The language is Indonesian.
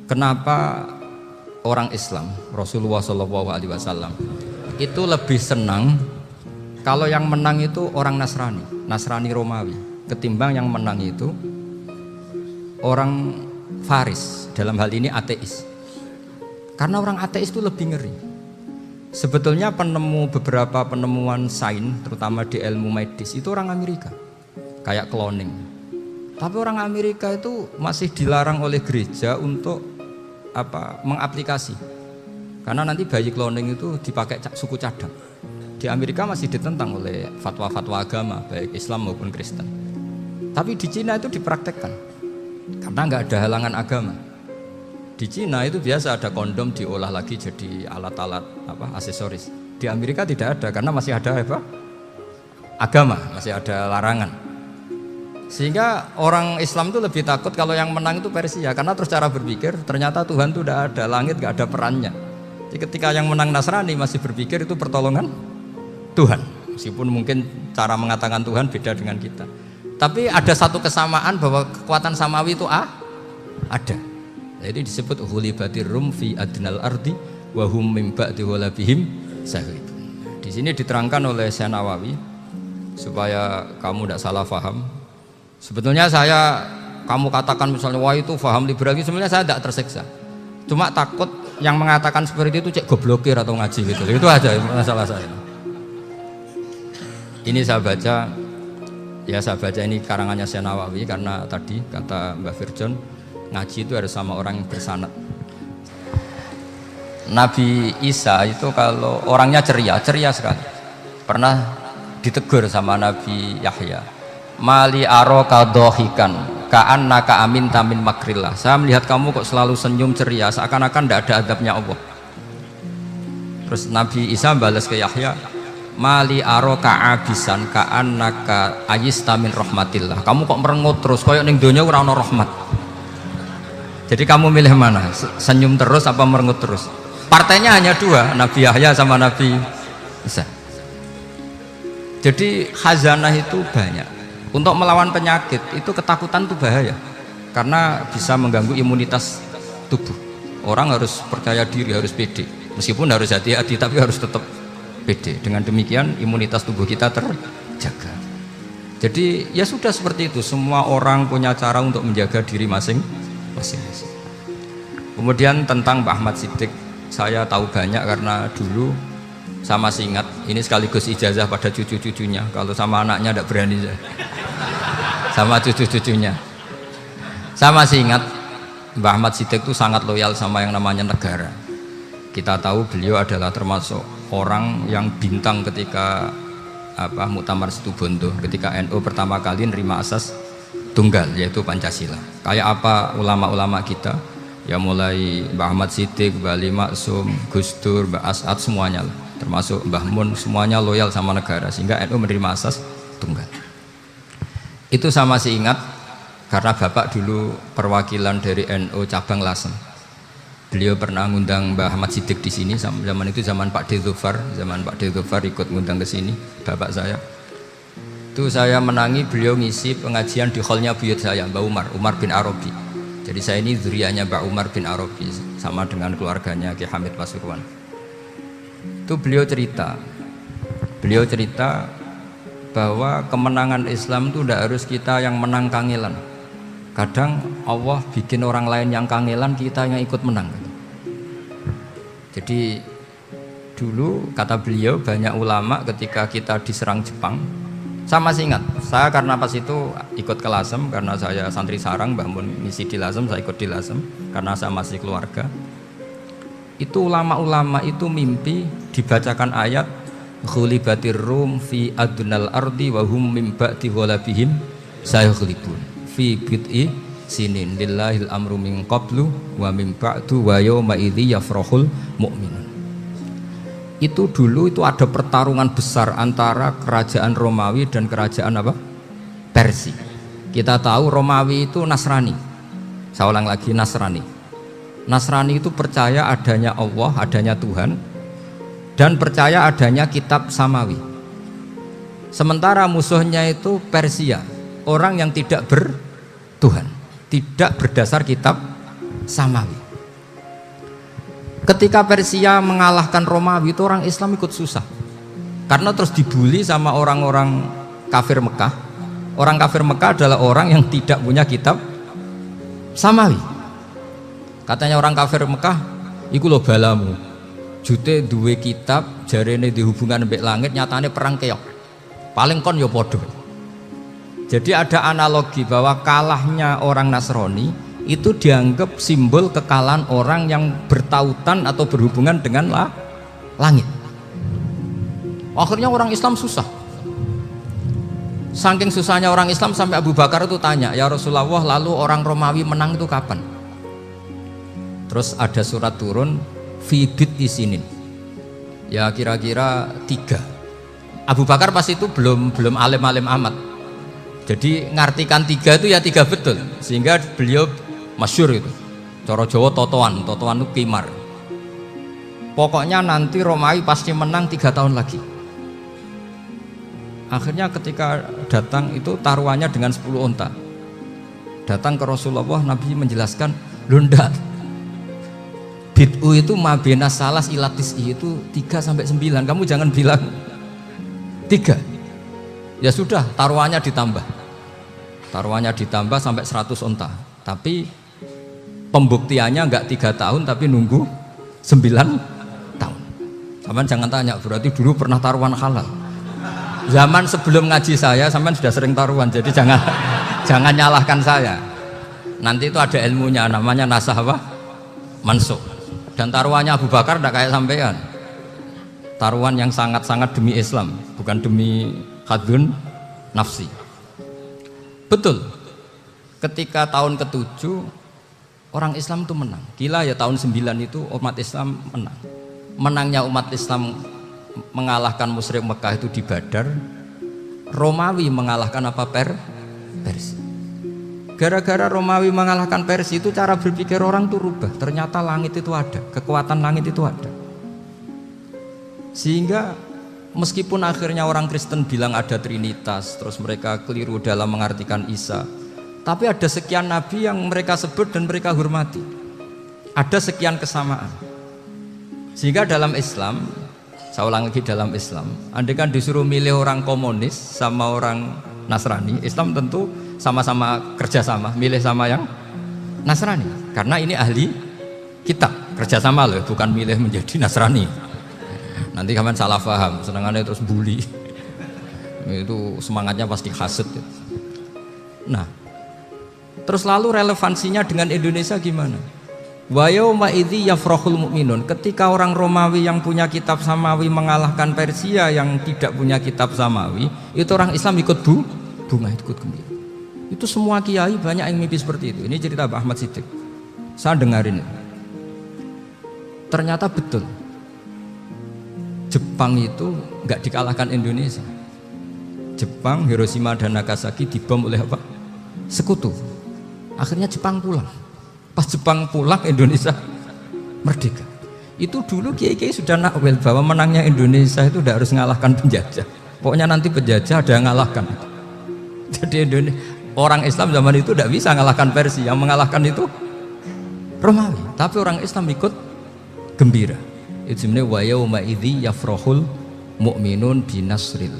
Kenapa orang Islam, Rasulullah SAW itu lebih senang kalau yang menang itu orang Nasrani Romawi, ketimbang yang menang itu orang Faris, dalam hal ini ateis. Karena orang ateis itu lebih ngeri. Sebetulnya beberapa penemuan sains, terutama di ilmu medis, itu orang Amerika, kayak cloning. Tapi orang Amerika itu masih dilarang oleh gereja untuk mengaplikasi. Karena nanti bayi cloning itu dipakai suku cadang. Di Amerika masih ditentang oleh fatwa-fatwa agama, baik Islam maupun Kristen. Tapi di Cina itu dipraktekkan, karena nggak ada halangan agama. Di Cina itu biasa ada kondom diolah lagi jadi alat-alat aksesoris. Di Amerika tidak ada, karena masih ada agama, masih ada larangan. Sehingga orang Islam itu lebih takut kalau yang menang itu Persia, karena terus cara berpikir ternyata Tuhan itu tidak ada, langit nggak ada perannya. Jadi ketika yang menang Nasrani masih berpikir itu pertolongan Tuhan, meskipun mungkin cara mengatakan Tuhan beda dengan kita. Tapi ada satu kesamaan bahwa kekuatan samawi itu ada. Jadi disebut ghulibatir rum fi adnal ardi wa hum min ba'di ghalabihim saghibun. Di sini diterangkan oleh Syekh Nawawi supaya kamu tidak salah paham. Sebetulnya kamu katakan misalnya wah itu paham liberal, sebenarnya saya tidak tersiksa. Cuma takut yang mengatakan seperti itu cek goblokir atau ngaji gitu. Itu aja masalah saya. Ini saya baca ini karangannya Syekh Nawawi, karena tadi kata Mbak Firjon ngaji itu harus sama orang yang bersanad. Nabi Isa itu kalau orangnya ceria sekali. Pernah ditegur sama Nabi Yahya, mali aroka dohikan ka'annaka aminta min makrillah. Saya melihat kamu kok selalu senyum ceria, seakan-akan tidak ada adabnya Allah. Terus Nabi Isa balas ke Yahya, mali aroka abisan ka'annaka ayista min rahmatillah. Kamu kok merengut terus, koyok ning donya ora ono rahmat. Jadi kamu milih mana? Senyum terus apa merengut terus? Partainya hanya dua, Nabi Yahya sama Nabi Isa. Jadi khazanah itu banyak. Untuk melawan penyakit itu ketakutan itu bahaya, karena bisa mengganggu imunitas tubuh. Orang harus percaya diri, harus pede. Meskipun harus hati-hati, tapi harus tetap pede. Dengan demikian imunitas tubuh kita terjaga. Jadi ya sudah seperti itu. Semua orang punya cara untuk menjaga diri masing-masing. Kemudian tentang Mbah Ahmad Siddiq, saya tahu banyak karena dulu saya masih ingat. Ini sekaligus ijazah pada cucu-cucunya. Kalau sama anaknya tidak berani sama cucu-cucunya. Saya masih ingat Mbah Ahmad Siddiq itu sangat loyal sama yang namanya negara. Kita tahu beliau adalah termasuk orang yang bintang ketika Muktamar Situbondo, ketika NU pertama kali nerima asas tunggal, yaitu Pancasila. Kayak apa ulama-ulama kita, ya mulai Mbah Ahmad Siddiq, Mbah Ali Maksum, Gus Dur, Mbah As'ad, semuanya lah, termasuk Mbah Mun, semuanya loyal sama negara, sehingga NU menerima asas tunggal. Itu saya masih ingat karena bapak dulu perwakilan dari NU cabang Lasem. Beliau pernah ngundang Mbah Ahmad Siddiq di sini, zaman itu zaman Pak Dzufar ikut ngundang ke sini, bapak saya. Itu saya menangi beliau ngisi pengajian di hallnya buyut saya, Mbah Umar bin Arabi. Jadi saya ini zuriyahnya Mbah Umar bin Arabi, sama dengan keluarganya Ki Hamid Pasuruan. Itu beliau cerita bahwa kemenangan Islam itu tidak harus kita yang menang kangelan. Kadang Allah bikin orang lain yang kangelan, kita yang ikut menang. Jadi dulu kata beliau, banyak ulama ketika kita diserang Jepang, saya masih ingat, saya karena pas itu ikut ke Lasem, karena saya santri sarang, Mbah Mun ngisi di Lasem, saya ikut di Lasem karena saya masih keluarga. Itu ulama-ulama itu mimpi dibacakan ayat ghulibatir rum fi adnal ardi wa hum min ba'di ghalabihim sayaghlibun fi bid'i sinin lillahil amru min qablu wa min ba'du wa yawma idzi yafrahul mu'minun. Itu dulu itu ada pertarungan besar antara kerajaan Romawi dan kerajaan Persia. Kita tahu Romawi itu Nasrani. Saya ulang lagi, Nasrani. Nasrani itu percaya adanya Allah, adanya Tuhan, dan percaya adanya kitab samawi. Sementara musuhnya itu Persia, orang yang tidak bertuhan, tidak berdasar kitab samawi. Ketika Persia mengalahkan Romawi itu orang Islam ikut susah. Karena terus dibully sama orang-orang kafir Mekah. Orang kafir Mekah adalah orang yang tidak punya kitab Samawi. Katanya orang kafir Mekah, iku lho balamu. Jute duwe kitab, jarene di hubungan mbek langit, nyatane perang keok. Paling kon ya padha. Jadi ada analogi bahwa kalahnya orang Nasrani itu dianggap simbol kekalahan orang yang bertautan atau berhubungan dengan langit. Akhirnya orang Islam susah. Saking susahnya orang Islam sampai Abu Bakar itu tanya, ya Rasulullah, lalu orang Romawi menang itu kapan? Terus ada surat turun, fi bid'i sinin. Ya kira-kira 3. Abu Bakar pas itu belum alim-alim amat. Jadi ngartikan 3 itu ya 3 betul. Sehingga beliau masyhur itu. Cara Jawa totoan itu kimar. Pokoknya nanti Romawi pasti menang 3 tahun lagi. Akhirnya ketika datang itu taruhannya dengan 10 unta. Datang ke Rasulullah, Nabi menjelaskan, "Lho ndak. Bid'u itu mabena salas ilatis itu 3 sampai 9. Kamu jangan bilang 3. Ya sudah, taruhannya ditambah. Taruhannya ditambah sampai 100 unta. Tapi pembuktiannya enggak 3 tahun tapi nunggu 9 tahun. Sampean jangan tanya, berarti dulu pernah taruhan halal. Zaman sebelum ngaji saya sampean sudah sering taruhan, jadi jangan nyalahkan saya. Nanti itu ada ilmunya, namanya nasah apa? Mansukh. Dan taruhannya Abu Bakar tidak kayak sampean. Taruhan yang sangat-sangat demi Islam, bukan demi hadun nafsi. Betul. Ketika tahun ke-7 orang Islam itu menang. Gila ya, tahun 9 itu umat Islam menang. Menangnya umat Islam mengalahkan musyrik Mekah itu di Badar. Romawi mengalahkan apa? Persia. Gara-gara Romawi mengalahkan Persia itu cara berpikir orang tuh rubah. Ternyata langit itu ada, kekuatan langit itu ada. Sehingga meskipun akhirnya orang Kristen bilang ada Trinitas, terus mereka keliru dalam mengartikan Isa, tapi ada sekian nabi yang mereka sebut dan mereka hormati. Ada sekian kesamaan. Sehingga dalam Islam, saya ulang lagi, dalam Islam, andai kan disuruh milih orang komunis sama orang Nasrani, Islam tentu sama-sama kerjasama, milih sama yang Nasrani, karena ini ahli kitab, kerjasama loh, bukan milih menjadi Nasrani. Nanti kalian salah paham, senangannya terus bully. Itu semangatnya pasti hasad. Nah, terus lalu relevansinya dengan Indonesia gimana? Wa yauma idzi yafrahul mu'minun. Ketika orang Romawi yang punya kitab Samawi mengalahkan Persia yang tidak punya kitab Samawi, itu orang Islam ikut bunga, ikut gembira. Itu semua kiai banyak yang mimpi seperti itu. Ini cerita Pak Ahmad Siddiq. Saya dengarin. Ternyata betul. Jepang itu nggak dikalahkan Indonesia. Jepang, Hiroshima dan Nagasaki dibom oleh apa? Sekutu. Akhirnya Jepang pulang. Pas Jepang pulang, Indonesia merdeka. Itu dulu kiai-kiai sudah nakwil bahwa menangnya Indonesia itu tidak harus mengalahkan penjajah. Pokoknya nanti penjajah ada yang mengalahkan. Jadi orang Islam zaman itu tidak bisa mengalahkan Persia. Yang mengalahkan itu Romawi. Tapi orang Islam ikut gembira. Itu sebenarnya wa yauma idzi yafrahul mu'minun binasril.